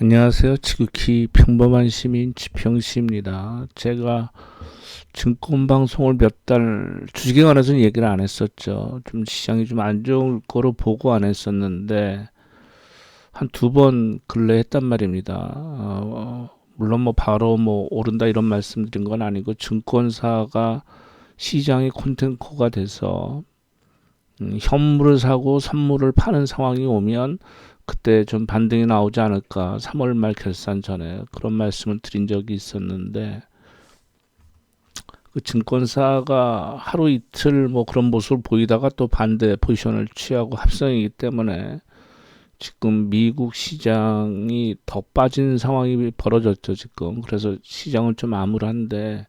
안녕하세요. 지극히 평범한 시민 지평씨입니다. 제가 증권방송을 몇 달 주식에 관해서는 얘기를 안 했었죠. 좀 시장이 좀 안 좋을 거로 보고 안 했었는데 한 두 번 근래 했단 말입니다. 물론 뭐 바로 뭐 오른다 이런 말씀드린 건 아니고 증권사가 시장의 콘텐츠가 돼서 현물을 사고 선물을 파는 상황이 오면 그때 좀 반등이 나오지 않을까. 3월 말 결산 전에 그런 말씀을 드린 적이 있었는데 그 증권사가 하루 이틀 뭐 그런 모습을 보이다가 또 반대 포지션을 취하고 합성이기 때문에 지금 미국 시장이 더 빠진 상황이 벌어졌죠, 지금. 그래서 시장은 좀 암울한데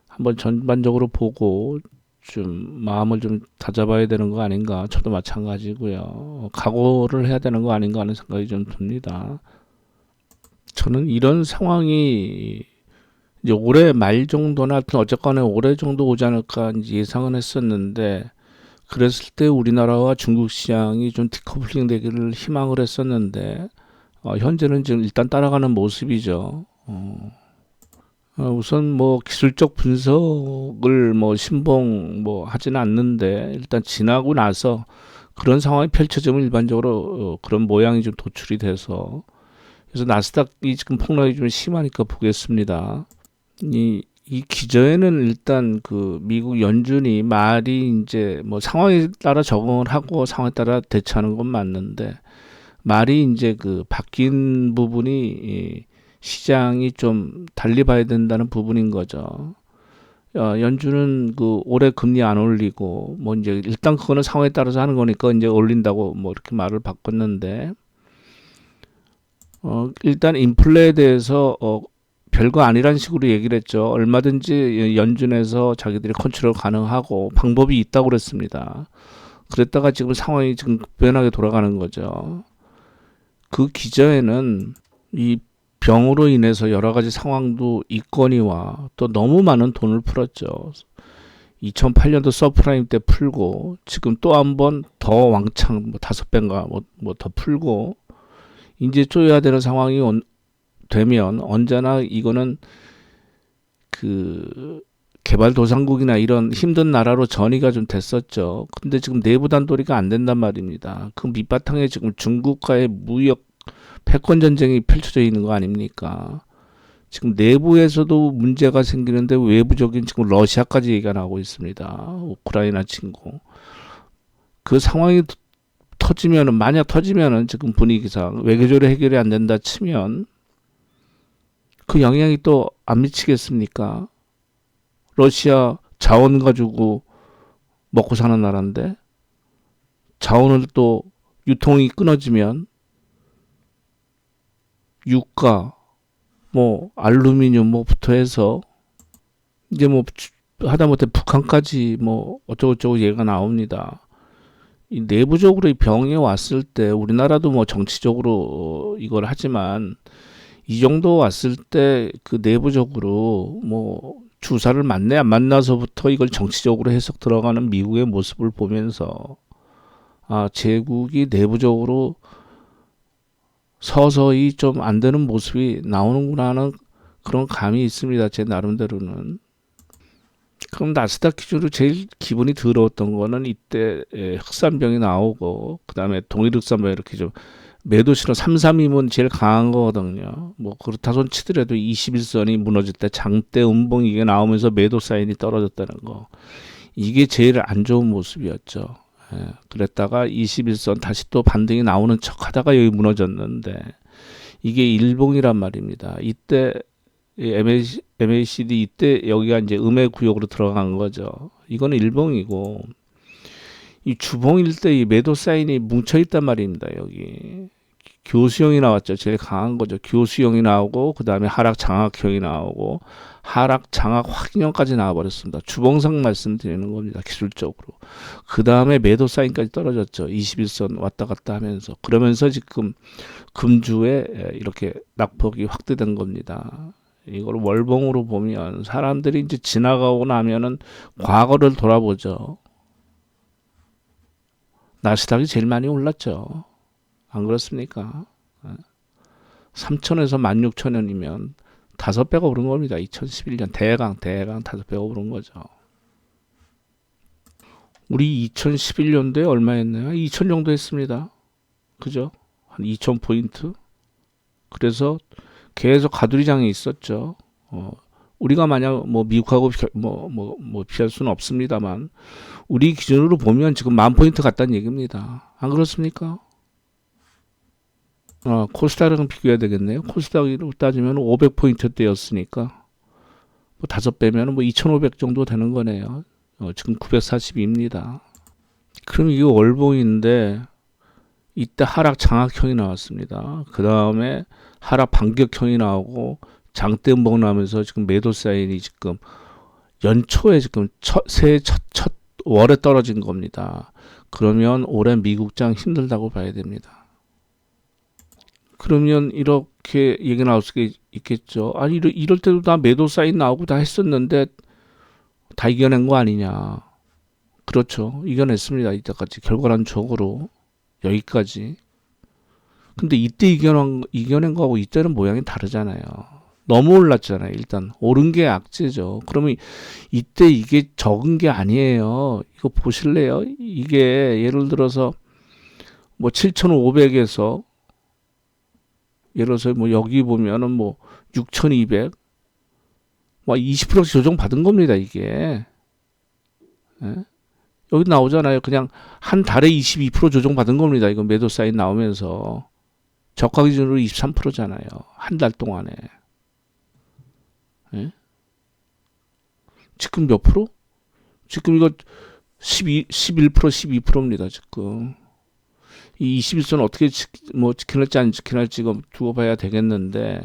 한번 전반적으로 보고 좀 마음을 좀 다잡아야 되는 거 아닌가. 저도 마찬가지고요. 각오를 해야 되는 거 아닌가 하는 생각이 좀 듭니다. 저는 이런 상황이 이제 올해 말 정도나 하여튼 어쨌거나 올해 정도 오지 않을까 이제 예상은 했었는데 그랬을 때 우리나라와 중국 시장이 좀 디커플링 되기를 희망을 했었는데 현재는 지금 일단 따라가는 모습이죠. 우선 뭐 기술적 분석을 뭐 신봉 뭐 하지는 않는데 일단 지나고 나서 그런 상황이 펼쳐지면 일반적으로 그런 모양이 좀 도출이 돼서 그래서 나스닥이 지금 폭락이 좀 심하니까 보겠습니다. 이 기저에는 일단 그 미국 연준이 말이 이제 뭐 상황에 따라 적응을 하고 상황에 따라 대처하는 건 맞는데 말이 이제 그 바뀐 부분이 시장이 좀 달리 봐야 된다는 부분인 거죠. 연준은 그 올해 금리 안 올리고 뭐 이제 일단 그거는 상황에 따라서 하는 거니까 이제 올린다고 뭐 이렇게 말을 바꿨는데 일단 인플레에 대해서 별거 아니란 식으로 얘기를 했죠. 얼마든지 연준에서 자기들이 컨트롤 가능하고 방법이 있다고 그랬습니다. 그랬다가 지금 상황이 지금 급변하게 돌아가는 거죠. 그 기저에는 이 병으로 인해서 여러 가지 상황도 있거니와 또 너무 많은 돈을 풀었죠. 2008년도 서프라임 때 풀고 지금 또 한 번 더 왕창 뭐 5배인가 뭐 더 풀고 이제 쪼여야 되는 상황이 되면 언제나 이거는 그 개발도상국이나 이런 힘든 나라로 전이가 좀 됐었죠. 근데 지금 내부 단도리가 안 된단 말입니다. 그 밑바탕에 지금 중국과의 무역 패권 전쟁이 펼쳐져 있는 거 아닙니까? 지금 내부에서도 문제가 생기는데 외부적인 지금 러시아까지 얘기가 나오고 있습니다. 우크라이나 친구. 그 상황이 터지면은 만약 터지면은 지금 분위기상 외교적으로 해결이 안 된다 치면 그 영향이 또 안 미치겠습니까? 러시아 자원 가지고 먹고 사는 나라인데 자원을 또 유통이 끊어지면 유가 뭐 알루미늄 뭐부터 해서 이제 뭐 하다못해 북한까지 뭐 어쩌고저쩌고 얘기가 나옵니다. 이 내부적으로 이 병이 왔을 때 우리나라도 뭐 정치적으로 이걸 하지만 이 정도 왔을 때 그 내부적으로 뭐 주사를 맞네 안 맞나서부터 이걸 정치적으로 해석 들어가는 미국의 모습을 보면서 제국이 내부적으로 서서히 좀 안 되는 모습이 나오는구나 하는 그런 감이 있습니다. 제 나름대로는. 그럼 나스닥 기준으로 제일 기분이 더러웠던 거는 이때 흑산병이 나오고 그다음에 동일흑산병 이렇게 좀 매도 실어 332면 제일 강한 거거든요. 뭐 그렇다 손 치더라도 21선이 무너질 때 장대 음봉 이게 나오면서 매도 사인이 떨어졌다는 거. 이게 제일 안 좋은 모습이었죠. 그랬다가 21선 다시 또 반등이 나오는 척 하다가 여기 무너졌는데 이게 일봉이란 말입니다. 이때 MACD 이때 여기가 이제 음의 구역으로 들어간 거죠. 이거는 일봉이고 이 주봉일 때 이 매도 사인이 뭉쳐 있단 말입니다. 여기 교수형이 나왔죠. 제일 강한 거죠. 교수형이 나오고 그 다음에 하락 장악형이 나오고 하락 장악 확인형까지 나와버렸습니다. 주봉상 말씀드리는 겁니다. 기술적으로. 그 다음에 매도 사인까지 떨어졌죠. 21선 왔다 갔다 하면서 그러면서 지금 금주에 이렇게 낙폭이 확대된 겁니다. 이걸 월봉으로 보면 사람들이 이제 지나가고 나면은 과거를 돌아보죠. 나스닥이 제일 많이 올랐죠. 안 그렇습니까? 3천에서 16,000원이면 5배가 오른 겁니다. 2011년 대강 5배가 오른 거죠. 우리 2011년도에 얼마였나요? 2천 정도 했습니다. 그죠? 한 2,000포인트. 그래서 계속 가두리장이 있었죠. 우리가 만약 뭐 미국하고 비할 수는 없습니다만 우리 기준으로 보면 지금 10,000포인트 갔다는 얘기입니다. 안 그렇습니까? 코스닥이랑 비교해야 되겠네요. 코스닥으로 따지면 500포인트대였으니까 뭐 5배면 뭐 2,500 정도 되는 거네요. 지금 940입니다. 그럼 이게 월봉인데 이때 하락 장악형이 나왔습니다. 그 다음에 하락 반격형이 나오고 장대 음봉 나면서 지금 매도 사인이 지금 연초에 지금 새해 첫 월에 떨어진 겁니다. 그러면 올해 미국장 힘들다고 봐야 됩니다. 그러면 이렇게 얘기 나올 수 있겠죠. 아니 이럴 때도 다 매도 사인 나오고 다 했었는데 다 이겨낸 거 아니냐. 그렇죠. 이겨냈습니다. 이때까지 결과론적으로 여기까지. 근데 이때 이겨낸 거하고 이때는 모양이 다르잖아요. 너무 올랐잖아요. 일단 오른 게 악재죠. 그러면 이때 이게 적은 게 아니에요. 이거 보실래요? 이게 예를 들어서 뭐 7,500에서 예를 들어서 뭐 여기 보면은 뭐 6,200, 뭐 20%씩 조정 받은 겁니다. 이게. 예? 여기 나오잖아요. 그냥 한 달에 22% 조정 받은 겁니다. 이거 매도 사인 나오면서 저가 기준으로 23%잖아요. 한 달 동안에. 예? 지금 몇 프로? 지금 이거 11%, 12%입니다. 지금. 이 21선은 어떻게 지켜낼지 안 지켜낼지 두고 봐야 되겠는데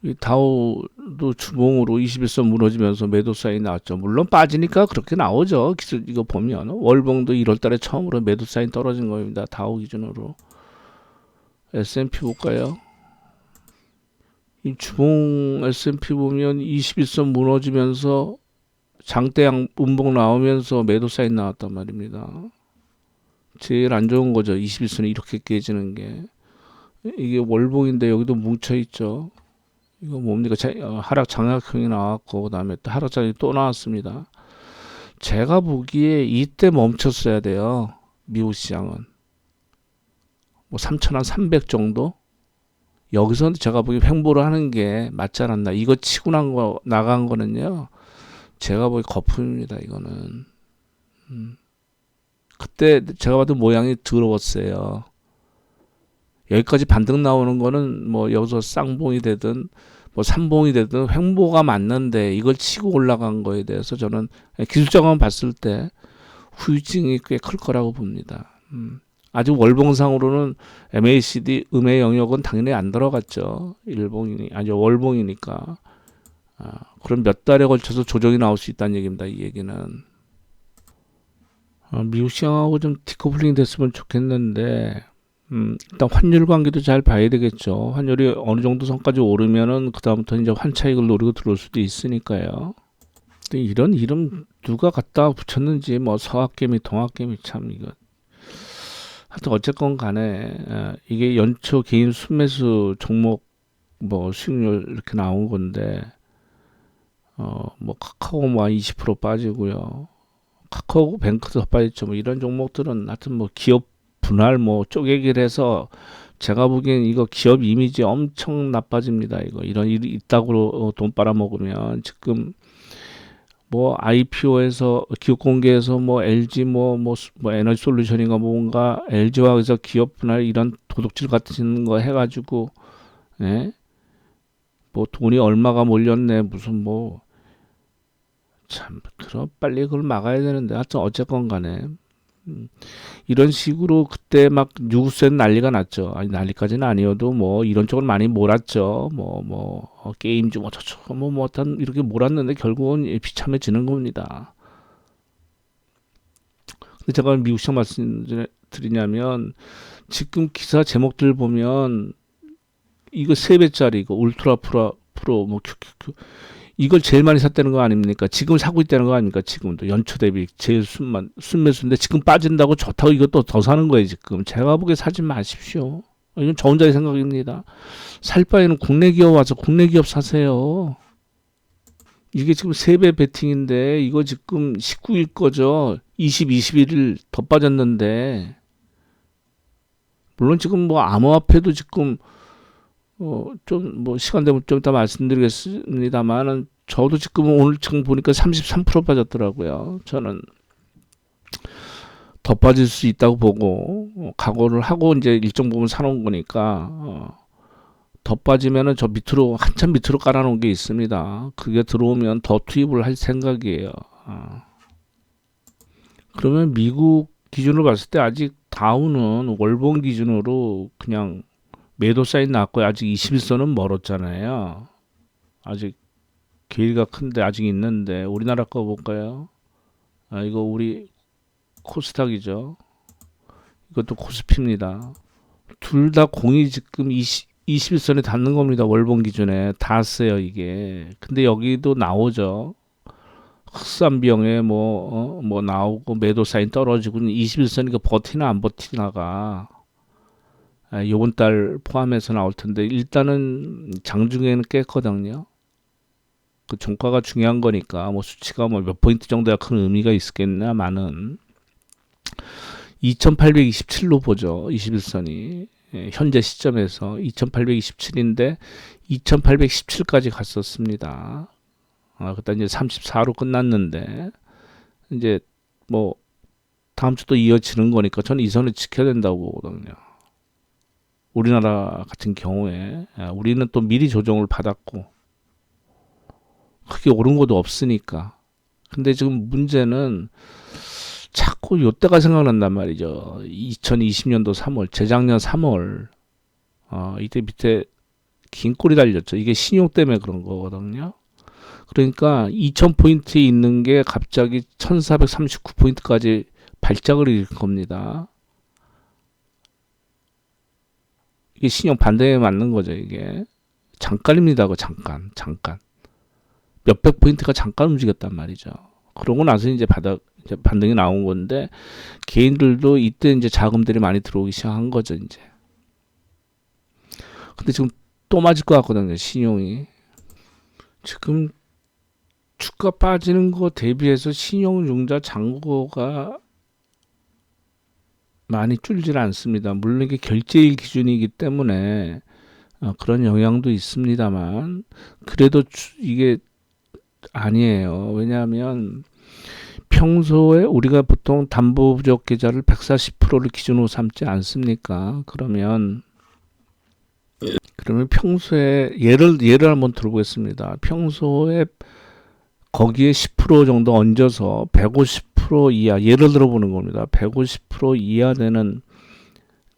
이 다우도 주봉으로 21선 무너지면서 매도 사인이 나왔죠. 물론 빠지니까 그렇게 나오죠. 기술 이거 보면 월봉도 1월달에 처음으로 매도 사인 떨어진 겁니다. 다우 기준으로. S&P 볼까요? 이 주봉 S&P 보면 21선 무너지면서 장대양 음봉 나오면서 매도 사인 나왔단 말입니다. 제일 안 좋은 거죠. 21선이 이렇게 깨지는 게. 이게 월봉인데 여기도 뭉쳐 있죠. 이거 뭡니까? 하락 장악형이 나왔고 그다음에 또 하락장이 또 나왔습니다. 제가 보기에 이때 멈췄어야 돼요. 미국 시장은 뭐 3,300 정도. 여기서 제가 보기에 횡보를 하는 게 맞지 않았나. 이거 치고 나간 거는요. 제가 보기 거품입니다. 이거는. 그때 제가 봐도 모양이 더러웠어요. 여기까지 반등 나오는 거는 뭐 여기서 쌍봉이 되든 뭐 삼봉이 되든 횡보가 맞는데 이걸 치고 올라간 거에 대해서 저는 기술적으로 봤을 때 후유증이 꽤 클 거라고 봅니다. 아직 월봉상으로는 MACD 음의 영역은 당연히 안 들어갔죠. 월봉이니까. 그럼 몇 달에 걸쳐서 조정이 나올 수 있다는 얘기입니다. 이 얘기는. 미국 시장하고 좀 디커플링 됐으면 좋겠는데 일단 환율 관계도 잘 봐야 되겠죠. 환율이 어느 정도 선까지 오르면은 그다음부터 이제 환차익을 노리고 들어올 수도 있으니까요. 근데 이런 이름 누가 갖다 붙였는지 뭐 서학개미, 동학개미 참 이거. 하여튼 어쨌건 간에 이게 연초 개인 순매수 종목 뭐 수익률 이렇게 나온 건데 뭐 카카오 뭐 20% 빠지고요. 카카오 뱅크도 더 빠졌죠. 뭐 이런 종목들은 하여튼 뭐 기업 분할 뭐 쪼개기를 해서 제가 보기엔 이거 기업 이미지 엄청 나빠집니다. 이런 일이 있다고 돈 빨아먹으면 지금 뭐 IPO에서 기업 공개에서 뭐 LG 뭐 에너지 솔루션인가 뭔가 LG와 그래서 기업 분할 이런 도둑질 같은 거 해가지고 예? 뭐 돈이 얼마가 몰렸네 무슨 뭐 참 그럼 빨리 그걸 막아야 되는데 하여튼 어쨌건 간에 이런 식으로 그때 막 뉴스엔 난리가 났죠. 아니 난리까지는 아니어도 뭐 이런 쪽은 많이 몰았죠. 게임즈 뭐 저쪽 뭐 어떤 이렇게 몰았는데 결국은 비참해지는 겁니다. 근데 제가 미국 시장 말씀드리냐면 지금 기사 제목들 보면 이거 3배짜리 이거 울트라 프로 뭐 큐 이걸 제일 많이 샀다는 거 아닙니까? 지금 사고 있다는 거 아닙니까? 지금도 연초 대비 제일 순매수인데 지금 빠진다고 좋다고 이것도 더 사는 거예요. 지금 제가 보기에 사지 마십시오. 이건 저 혼자의 생각입니다. 살 바에는 국내 기업 와서 국내 기업 사세요. 이게 지금 3배 베팅인데 이거 지금 19일 거죠. 20, 21일 더 빠졌는데 물론 지금 뭐 암호화폐도 지금 좀 뭐 시간 되면 좀 이따 말씀드리겠습니다만은 저도 지금 오늘 지금 보니까 33% 빠졌더라고요. 저는 더 빠질 수 있다고 보고 각오를 하고 이제 일정 부분 사놓은 거니까 더 빠지면은 저 밑으로 한참 밑으로 깔아놓은 게 있습니다. 그게 들어오면 더 투입을 할 생각이에요. 그러면 미국 기준으로 봤을 때 아직 다우는 월봉 기준으로 그냥 매도 사인 났고요. 아직 21선은 멀었잖아요. 아직 길이가 큰데 아직 있는데 우리나라 거 볼까요? 이거 우리 코스닥이죠. 이것도 코스피입니다. 둘 다 공이 지금 21선에 닿는 겁니다. 월봉 기준에 닿았어요, 이게. 근데 여기도 나오죠. 흑산병에 뭐 나오고 매도 사인 떨어지고 21선이니까 버티나 안 버티나가 요번 달 포함해서 나올 텐데 일단은 장중에는 깼거든요. 그 종가가 중요한 거니까 뭐 수치가 뭐 몇 포인트 정도야 큰 의미가 있겠냐마는 2827로 보죠. 21선이 현재 시점에서 2827인데 2817까지 갔었습니다. 그때 이제 34로 끝났는데 이제 뭐 다음 주도 이어지는 거니까 저는 이 선을 지켜야 된다고 보거든요. 우리나라 같은 경우에 우리는 또 미리 조정을 받았고 크게 오른 것도 없으니까. 근데 지금 문제는 자꾸 요때가 생각난단 말이죠. 2020년도 3월, 재작년 3월 이때 밑에 긴 꼬리 달렸죠. 이게 신용 때문에 그런 거거든요. 그러니까 2000포인트에 있는 게 갑자기 1439포인트까지 발작을 일으킨 겁니다. 이게 신용 반대에 맞는 거죠, 이게. 잠깐입니다, 그 잠깐. 몇백 포인트가 잠깐 움직였단 말이죠. 그러고 나서 이제 이제 반등이 나온 건데, 개인들도 이때 이제 자금들이 많이 들어오기 시작한 거죠, 이제. 근데 지금 또 맞을 것 같거든요, 신용이. 지금 주가 빠지는 거 대비해서 신용융자 잔고가 많이 줄질 않습니다. 물론 이게 결제일 기준이기 때문에 그런 영향도 있습니다만 그래도 이게 아니에요. 왜냐하면 평소에 우리가 보통 담보부족 계좌를 140%를 기준으로 삼지 않습니까? 그러면 평소에 예를 한번 들어보겠습니다. 평소에 거기에 10% 정도 얹어서 150% 이하, 예를 들어보는 겁니다. 150% 이하 되는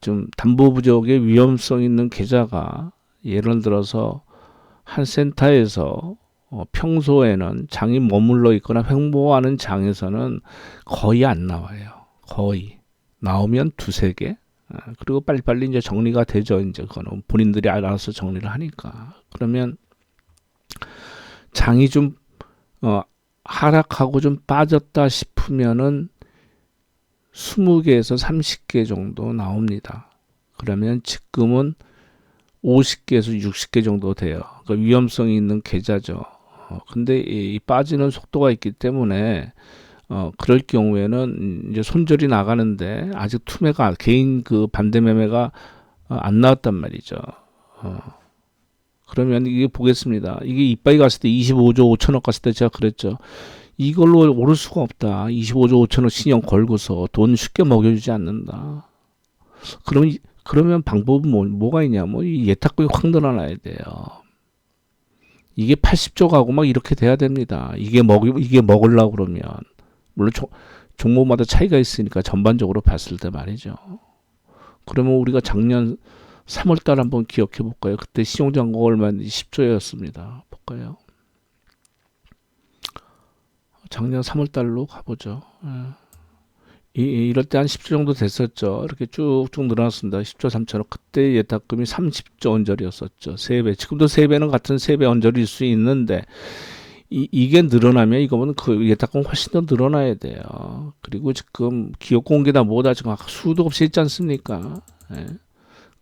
좀 담보 부족의 위험성 있는 계좌가 예를 들어서 한 센터에서 평소에는 장이 머물러 있거나 횡보하는 장에서는 거의 안 나와요. 거의. 나오면 두세 개. 그리고 빨리빨리 이제 정리가 되죠. 이제 그거는 본인들이 알아서 정리를 하니까. 그러면 장이 좀 하락하고 좀 빠졌다 싶으면은 20개에서 30개 정도 나옵니다. 그러면 지금은 50개에서 60개 정도 돼요. 그러니까 위험성이 있는 계좌죠. 근데 이 빠지는 속도가 있기 때문에 그럴 경우에는 이제 손절이 나가는데 아직 투매가 개인 그 반대 매매가 안 나왔단 말이죠. 그러면 이게 보겠습니다. 이게 이빠이 갔을 때 25조 5천억 갔을 때 제가 그랬죠. 이걸로 오를 수가 없다. 25조 5천억 신용 걸고서 돈 쉽게 먹여주지 않는다. 그러면 방법은 뭐가 있냐? 이 예탁금이 확 늘어나야 돼요. 이게 80조 가고 막 이렇게 돼야 됩니다. 이게 먹으려고 그러면. 물론 종목마다 차이가 있으니까 전반적으로 봤을 때 말이죠. 그러면 우리가 작년 3월달 한번 기억해 볼까요? 그때 신용잔고가 얼마인지 10조였습니다. 볼까요? 작년 3월달로 가보죠. 이럴 때 한 10조 정도 됐었죠. 이렇게 쭉쭉 늘어났습니다. 10조 3천억. 그때 예탁금이 30조 언저리였었죠. 3배. 지금도 3배는 같은 3배 언저리일 수 있는데 이게 늘어나면 이거는 그 예탁금 훨씬 더 늘어나야 돼요. 그리고 지금 기업 공개다 뭐다 지금 수도 없이 있지 않습니까? 예.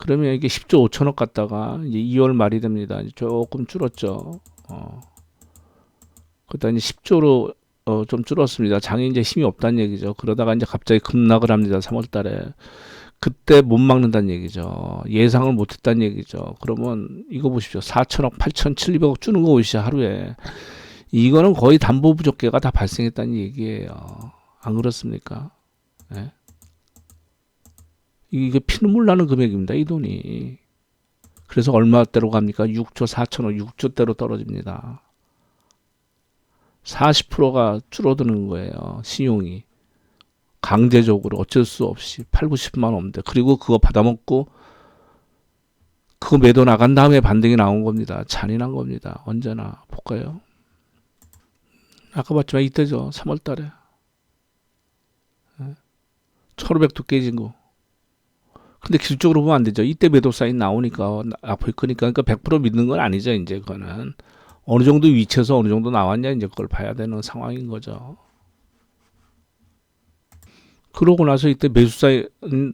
그러면 이게 10조 5천억 갔다가 이제 2월 말이 됩니다. 이제 조금 줄었죠. 그러다 이제 10조로 좀 줄었습니다. 장이 이제 힘이 없다는 얘기죠. 그러다가 이제 갑자기 급락을 합니다. 3월 달에. 그때 못 막는다는 얘기죠. 예상을 못 했다는 얘기죠. 그러면 이거 보십시오. 4천억, 8,700억 주는 거 보시죠. 하루에. 이거는 거의 담보 부족계가 다 발생했다는 얘기예요. 안 그렇습니까? 네? 이게 피눈물 나는 금액입니다. 이 돈이. 그래서 얼마대로 갑니까? 6조 4천억, 6조대로 떨어집니다. 40%가 줄어드는 거예요. 신용이. 강제적으로 어쩔 수 없이 8, 90만 원 없는데. 그리고 그거 받아먹고 그거 매도 나간 다음에 반등이 나온 겁니다. 잔인한 겁니다. 언제나. 볼까요? 아까 봤지만 이때죠. 3월 달에. 1500도 깨진 거. 근데 기술적으로 보면 안 되죠. 이때 매도 사인 나오니까 앞에 거니까 그러니까 100% 믿는 건 아니죠. 이제 그거는 어느 정도 위치에서 어느 정도 나왔냐 이제 그걸 봐야 되는 상황인 거죠. 그러고 나서 이때 매수 사인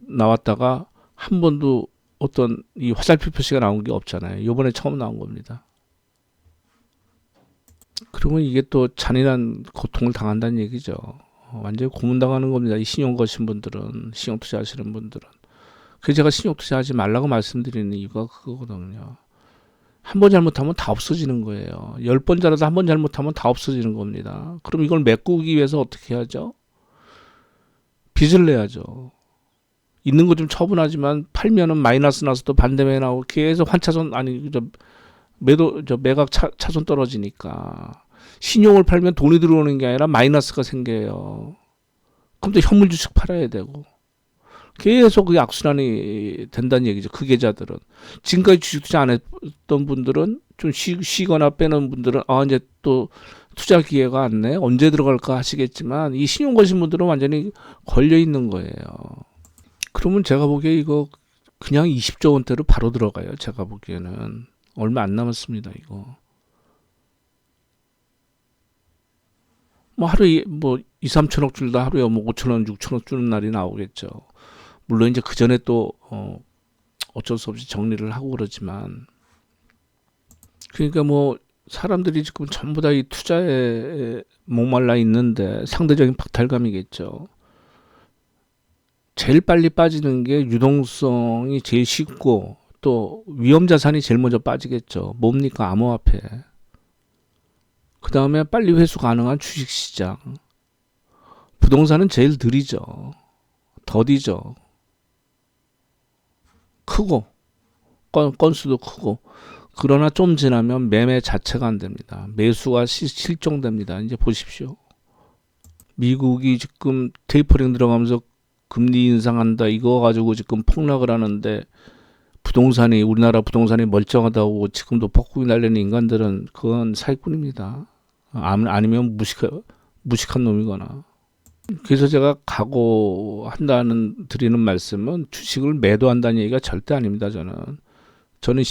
나왔다가 한 번도 어떤 이 화살표 표시가 나온 게 없잖아요. 이번에 처음 나온 겁니다. 그러면 이게 또 잔인한 고통을 당한다는 얘기죠. 완전히 고문당하는 겁니다. 이 신용 거신 분들은, 신용 투자하시는 분들은. 그래서 제가 신용 투자하지 말라고 말씀드리는 이유가 그거거든요. 한 번 잘못하면 다 없어지는 거예요. 10번 잘해도 한 번 잘못하면 다 없어지는 겁니다. 그럼 이걸 메꾸기 위해서 어떻게 해야죠? 빚을 내야죠. 있는 거 좀 처분하지만 팔면은 마이너스 나서도 반대매 나오고 계속 환차손 아니 매각 차손 떨어지니까 신용을 팔면 돈이 들어오는 게 아니라 마이너스가 생겨요. 그럼 또 현물 주식 팔아야 되고 계속 그게 악순환이 된다는 얘기죠. 그 계좌들은 지금까지 주식 투자 안 했던 분들은 좀 쉬거나 빼는 분들은 이제 또 투자 기회가 왔네 언제 들어갈까 하시겠지만 이 신용 거신 분들은 완전히 걸려 있는 거예요. 그러면 제가 보기에 이거 그냥 20조 원대로 바로 들어가요. 제가 보기에는 얼마 안 남았습니다. 이거 뭐 하루에 뭐 2, 3천억 줄다 하루에 뭐 5천원, 6천억 주는 날이 나오겠죠. 물론 이제 그 전에 또 어쩔 수 없이 정리를 하고 그러지만 그러니까 뭐 사람들이 지금 전부 다 이 투자에 목말라 있는데 상대적인 박탈감이겠죠. 제일 빨리 빠지는 게 유동성이 제일 쉽고 또 위험 자산이 제일 먼저 빠지겠죠. 뭡니까? 암호화폐. 그 다음에 빨리 회수 가능한 주식시장. 부동산은 제일 느리죠. 더디죠. 크고 건수도 크고 그러나 좀 지나면 매매 자체가 안 됩니다. 매수가 실종됩니다. 이제 보십시오. 미국이 지금 테이퍼링 들어가면서 금리 인상한다 이거 가지고 지금 폭락을 하는데 부동산이 우리나라 부동산이 멀쩡하다고 지금도 폭풍이 날리는 인간들은 그건 사기꾼입니다. 아니면 무식한 놈이거나. 그래서 제가 각오한다는 드리는 말씀은 주식을 매도한다는 얘기가 절대 아닙니다. 저는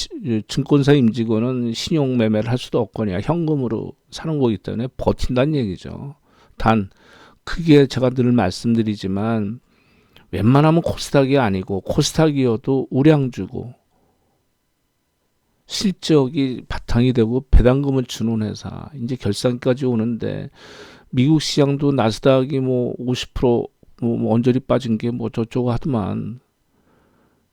증권사 임직원은 신용 매매를 할 수도 없거냐 현금으로 사는 거기 때문에 버틴다는 얘기죠. 단 크게 제가 늘 말씀드리지만 웬만하면 코스닥이 아니고 코스닥이어도 우량주고 실적이 바탕이 되고 배당금을 주는 회사 이제 결산까지 오는데 미국 시장도 나스닥이 뭐 50% 뭐 언저리 빠진 게 뭐 저쩌고 하더만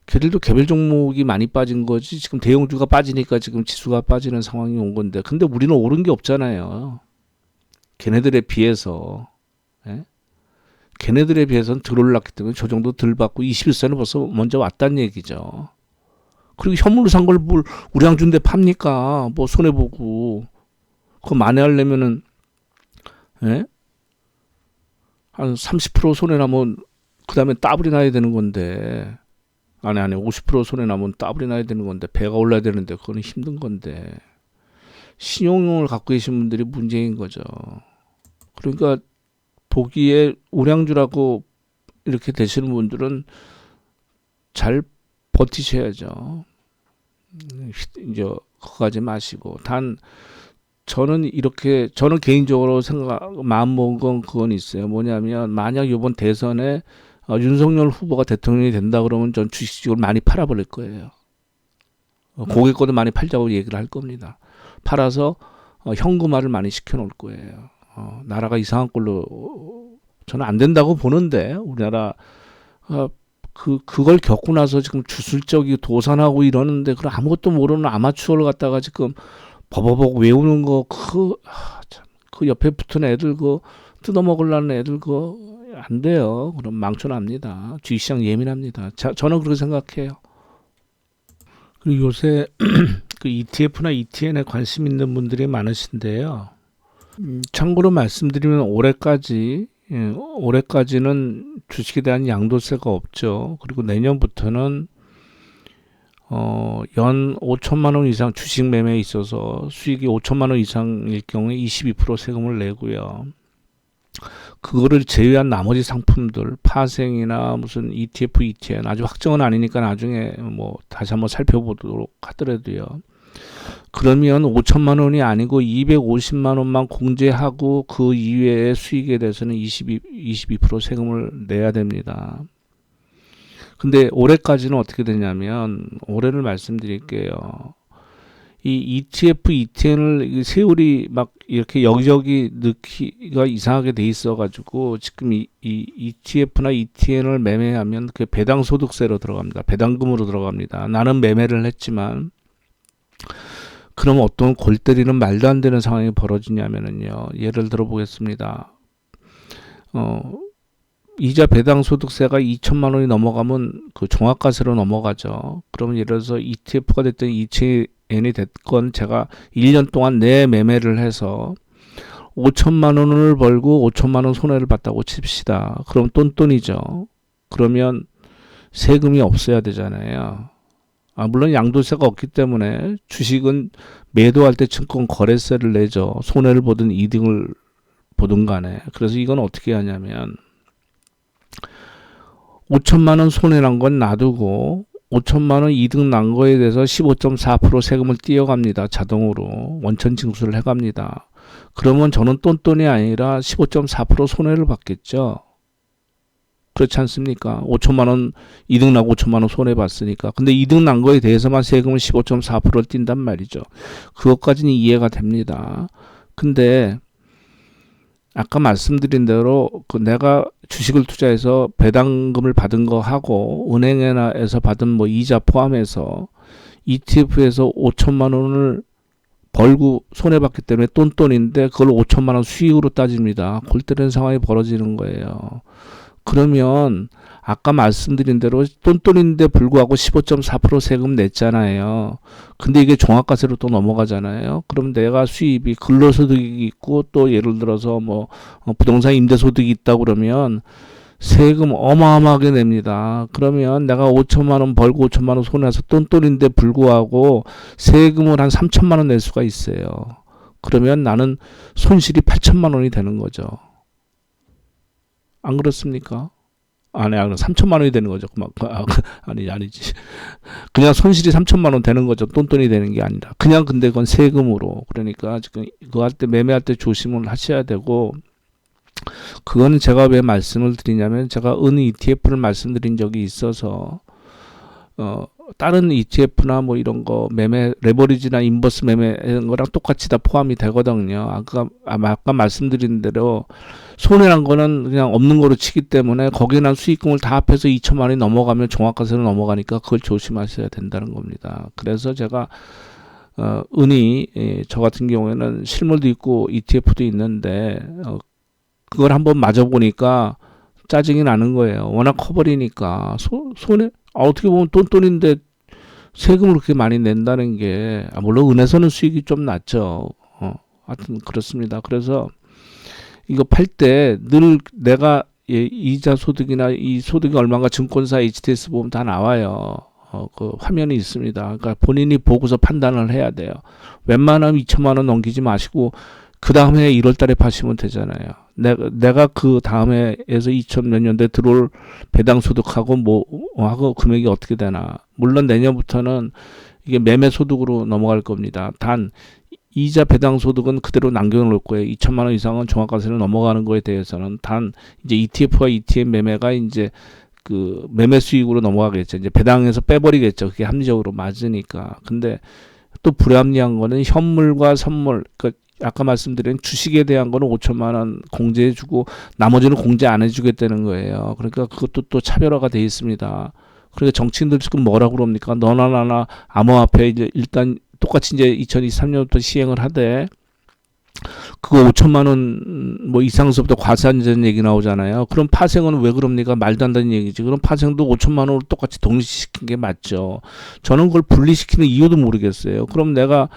걔들도 개별 종목이 많이 빠진 거지 지금 대형주가 빠지니까 지금 지수가 빠지는 상황이 온 건데 근데 우리는 오른 게 없잖아요. 걔네들에 비해서 예? 걔네들에 비해서는 덜 올랐기 때문에 저 정도 덜 받고 21세는 벌써 먼저 왔다는 얘기죠. 그리고 현물로 산 걸 뭘 우량주인데 팝니까? 뭐 손해보고 그거 만회하려면은 예? 한 30% 손해나면 그 다음에 따블이 나야 되는 건데 아니 50% 손해나면 따블이 나야 되는 건데 배가 올라야 되는데 그거는 힘든 건데 신용을 갖고 계신 분들이 문제인 거죠. 그러니까 보기에 우량주라고 이렇게 되시는 분들은 잘 버티셔야죠. 이제 그거까지 마시고 단 저는 개인적으로 마음 먹은 건 그건 있어요. 뭐냐면 만약 이번 대선에 윤석열 후보가 대통령이 된다 그러면 전 주식을 많이 팔아버릴 거예요. 고객 거도 많이 팔자고 얘기를 할 겁니다. 팔아서 현금화를 많이 시켜놓을 거예요. 나라가 이상한 꼴로 저는 안 된다고 보는데 우리나라 그걸 겪고 나서 지금 주술적이 도산하고 이러는데 그 아무것도 모르는 아마추어를 갖다가 지금 버버벅 외우는 거 그 옆에 붙은 애들 뜯어먹으려는 애들 안 돼요. 그럼 망쳐납니다. 주식시장 예민합니다. 저는 그렇게 생각해요. 그리고 요새 그 ETF나 ETN에 관심 있는 분들이 많으신데요. 참고로 말씀드리면 올해까지는 주식에 대한 양도세가 없죠. 그리고 내년부터는 연 5천만 원 이상 주식 매매에 있어서 수익이 5천만 원 이상일 경우에 22% 세금을 내고요. 그거를 제외한 나머지 상품들 파생이나 무슨 ETF, ETN 아직 확정은 아니니까 나중에 뭐 다시 한번 살펴보도록 하더라도요. 그러면 5천만 원이 아니고 250만 원만 공제하고 그 이외의 수익에 대해서는 22% 세금을 내야 됩니다. 근데 올해까지는 어떻게 되냐면 올해를 말씀드릴게요. 이 ETF, ETN을 세율이 막 이렇게 여기저기 넣기가 이상하게 돼 있어가지고 지금 이 ETF나 ETN을 매매하면 그 배당소득세로 들어갑니다. 배당금으로 들어갑니다. 나는 매매를 했지만 그럼 어떤 골 때리는 말도 안 되는 상황이 벌어지냐면요. 예를 들어 보겠습니다. 이자 배당 소득세가 2천만 원이 넘어가면 그 종합과세로 넘어가죠. 그러면 예를 들어서 ETF가 됐든 ETN이 됐건 제가 1년 동안 내 매매를 해서 5천만 원을 벌고 5천만 원 손해를 봤다고 칩시다. 그럼 똔똔이죠. 그러면 세금이 없어야 되잖아요. 물론 양도세가 없기 때문에 주식은 매도할 때 증권 거래세를 내죠. 손해를 보든 이득을 보든 간에. 그래서 이건 어떻게 하냐면 5천만 원 손해 난 건 놔두고 5천만 원 이득 난 거에 대해서 15.4% 세금을 띄어갑니다. 자동으로 원천 징수를 해갑니다. 그러면 저는 똔똔이 아니라 15.4% 손해를 받겠죠. 그렇지 않습니까? 5천만 원 이득 나고 5천만 원 손해 봤으니까. 근데 이득 난 거에 대해서만 세금을 15.4%를 띈단 말이죠. 그것까지는 이해가 됩니다. 근데 아까 말씀드린 대로 내가 주식을 투자해서 배당금을 받은 거 하고 은행에서 받은 뭐 이자 포함해서 ETF에서 5천만 원을 벌고 손해봤기 때문에 똔똔인데 그걸 5천만 원 수익으로 따집니다. 골 때리는 상황이 벌어지는 거예요. 그러면 아까 말씀드린 대로 똔똔인데 불구하고 15.4% 세금 냈잖아요. 근데 이게 종합과세로 또 넘어가잖아요. 그럼 내가 수입이 근로소득이 있고 또 예를 들어서 뭐 부동산 임대소득이 있다고 그러면 세금 어마어마하게 냅니다. 그러면 내가 5천만 원 벌고 5천만 원 손해서 똔똔인데 불구하고 세금을 한 3천만 원 낼 수가 있어요. 그러면 나는 손실이 8천만 원이 되는 거죠. 안 그렇습니까? 아니, 3천만 원이 되는 거죠. 아니지. 그냥 손실이 3천만 원 되는 거죠. 똔똔이 되는 게 아니라. 그냥 근데 그건 세금으로. 그러니까 지금 그거 할 때 매매할 때 조심을 하셔야 되고, 그거는 제가 왜 말씀을 드리냐면 제가 은 ETF를 말씀드린 적이 있어서 다른 ETF나 뭐 이런 거 매매 레버리지나 인버스 매매 이런 거랑 똑같이 다 포함이 되거든요. 아까 말씀드린 대로 손해난 거는 그냥 없는 거로 치기 때문에 거기에 난 수익금을 다 합해서 2천만 원이 넘어가면 종합과세로 넘어가니까 그걸 조심하셔야 된다는 겁니다. 그래서 제가 은이 저 같은 경우에는 실물도 있고 ETF도 있는데 그걸 한번 맞아보니까 짜증이 나는 거예요. 워낙 커버리니까 손해 어떻게 보면 똔똔인데 세금을 그렇게 많이 낸다는 게 물론 은에서는 수익이 좀 낮죠. 하여튼 그렇습니다. 그래서 이거 팔 때 늘 내가 이자 소득이나 이 소득이 얼마인가 증권사 HTS 보면 다 나와요. 그 화면이 있습니다. 그러니까 본인이 보고서 판단을 해야 돼요. 웬만하면 2천만 원 넘기지 마시고 그 다음에 1월 달에 파시면 되잖아요. 내가 그 다음에에서 2000 몇 년도에 들어올 배당 소득하고 하고 금액이 어떻게 되나. 물론 내년부터는 이게 매매 소득으로 넘어갈 겁니다. 단 이자 배당 소득은 그대로 남겨놓을 거예요. 2천만 원 이상은 종합과세를 넘어가는 거에 대해서는 단 이제 ETF와 ETF 매매가 이제 그 매매 수익으로 넘어가겠죠. 이제 배당에서 빼버리겠죠. 그게 합리적으로 맞으니까. 근데 또 불합리한 거는 현물과 선물, 그러니까 아까 말씀드린 주식에 대한 거는 5천만 원 공제해주고 나머지는 공제 안 해주겠다는 거예요. 그러니까 그것도 또 차별화가 돼 있습니다. 그러니까 정치인들 지금 뭐라고 그럽니까? 너나 나나 암호화폐 이제 일단 똑같이 이제 2023년부터 시행을 하되 그거 5천만 원 뭐 이상서부터 과세한다는 얘기 나오잖아요. 그럼 파생은 왜 그럽니까? 말도 안 되는 얘기지. 그럼 파생도 5천만 원으로 똑같이 동시시킨 게 맞죠. 저는 그걸 분리시키는 이유도 모르겠어요. 그럼 내가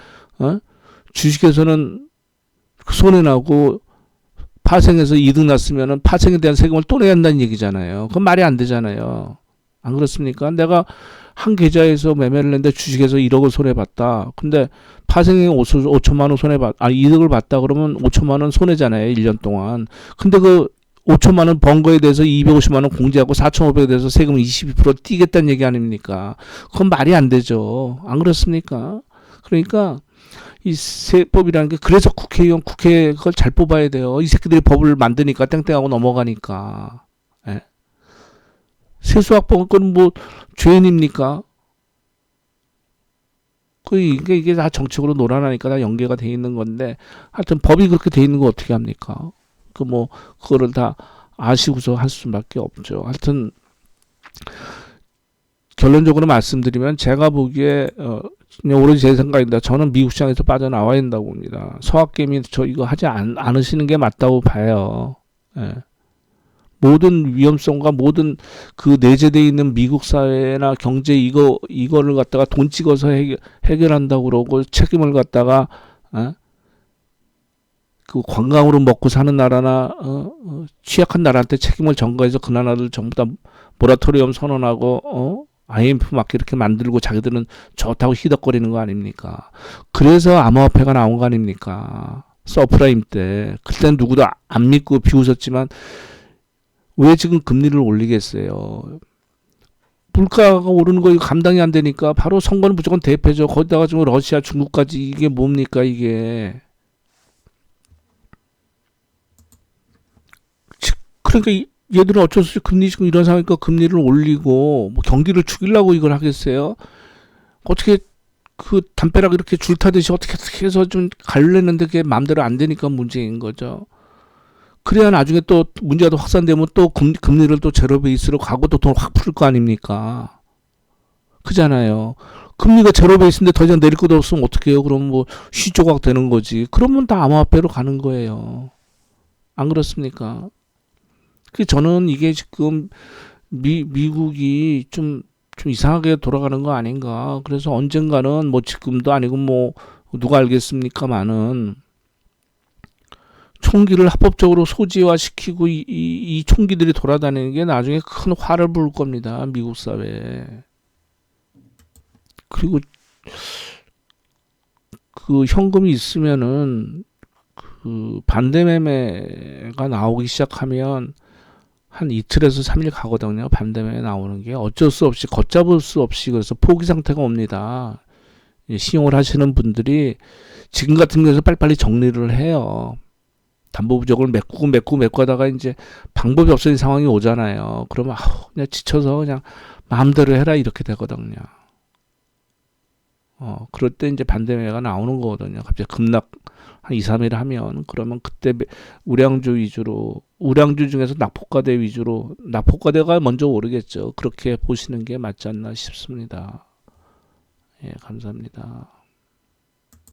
주식에서는 손해나고 파생해서 이득 났으면은 파생에 대한 세금을 또 내야 한다는 얘기잖아요. 그건 말이 안 되잖아요. 안 그렇습니까? 내가 한 계좌에서 매매를 했는데 주식에서 1억을 손해봤다. 근데 파생에 5천만 원 이득을 봤다 그러면 5천만 원 손해잖아요. 1년 동안. 근데 그 5천만 원 번 거에 대해서 250만 원 공제하고 4,500에 대해서 세금 22% 띄겠다는 얘기 아닙니까? 그건 말이 안 되죠. 안 그렇습니까? 그러니까 이 세법이라는 게 그래서 국회 그걸 잘 뽑아야 돼요. 이 새끼들이 법을 만드니까 땡땡하고 넘어가니까. 예? 세수학법은 뭐 죄인입니까? 이게 다 정책으로 놀아나니까 다 연계가 돼 있는 건데 하여튼 법이 그렇게 돼 있는 거 어떻게 합니까? 그거를 다 아시고서 할 수밖에 없죠. 하여튼 결론적으로 말씀드리면 제가 보기에 그냥 오로지 제 생각입니다. 저는 미국 시장에서 빠져나와야 된다고 봅니다. 서학개미 저 이거 하지 않으시는 게 맞다고 봐요. 예. 모든 위험성과 모든 그 내재되어 있는 미국 사회나 경제 이거를 갖다가 돈 찍어서 해결한다고 그러고 책임을 갖다가 그 관광으로 먹고 사는 나라나 취약한 나라한테 책임을 전가해서 그 나라들 전부 다 모라토리엄 선언하고 IMF 막 이렇게 만들고 자기들은 좋다고 희덕거리는 거 아닙니까? 그래서 암호화폐가 나온 거 아닙니까? 서프라임 때 그때는 누구도 안 믿고 비웃었지만 왜 지금 금리를 올리겠어요? 물가가 오르는 거 감당이 안 되니까 바로 선거는 무조건 대패죠. 거기다가 지금 러시아, 중국까지 이게 뭡니까 이게? 그러니까 얘들은 어쩔 수 없이 금리 지금 이런 상황이니까 금리를 올리고 뭐 경기를 죽이려고 이걸 하겠어요? 어떻게 그 담벼락 이렇게 줄 타듯이 어떻게 해서 좀 가려는데 그게 마음대로 안 되니까 문제인 거죠. 그래야 나중에 또 문제가 더 확산되면 또 금리를 또 제로 베이스로 가고 또 돈 확 풀 거 아닙니까? 그잖아요. 금리가 제로 베이스인데 더 이상 내릴 것도 없으면 어떡해요? 그럼 뭐 시조각 되는 거지. 그러면 다 암호화폐로 가는 거예요. 안 그렇습니까? 저는 이게 지금 미국이 좀 이상하게 돌아가는 거 아닌가. 그래서 언젠가는 뭐 지금도 아니고 뭐 누가 알겠습니까만은 총기를 합법적으로 소지화시키고 이 총기들이 돌아다니는 게 나중에 큰 화를 부을 겁니다. 미국 사회에. 그리고 그 현금이 있으면은 그 반대 매매가 나오기 시작하면 한 이틀에서 3일 가거든요. 반대 매매 나오는 게 어쩔 수 없이 걷잡을 수 없이 그래서 포기 상태가 옵니다. 신용을 하시는 분들이 지금 같은 경우에서 빨리빨리 정리를 해요. 담보부족을 메꾸고 하다가 이제 방법이 없어진 상황이 오잖아요. 그러면 그냥 지쳐서 그냥 마음대로 해라 이렇게 되거든요. 그럴 때 이제 반대매가 나오는 거거든요. 갑자기 급락 한 2, 3일 하면 그러면 그때 우량주 중에서 낙폭과대 위주로 낙폭과대가 먼저 오르겠죠. 그렇게 보시는 게 맞지 않나 싶습니다. 예, 감사합니다.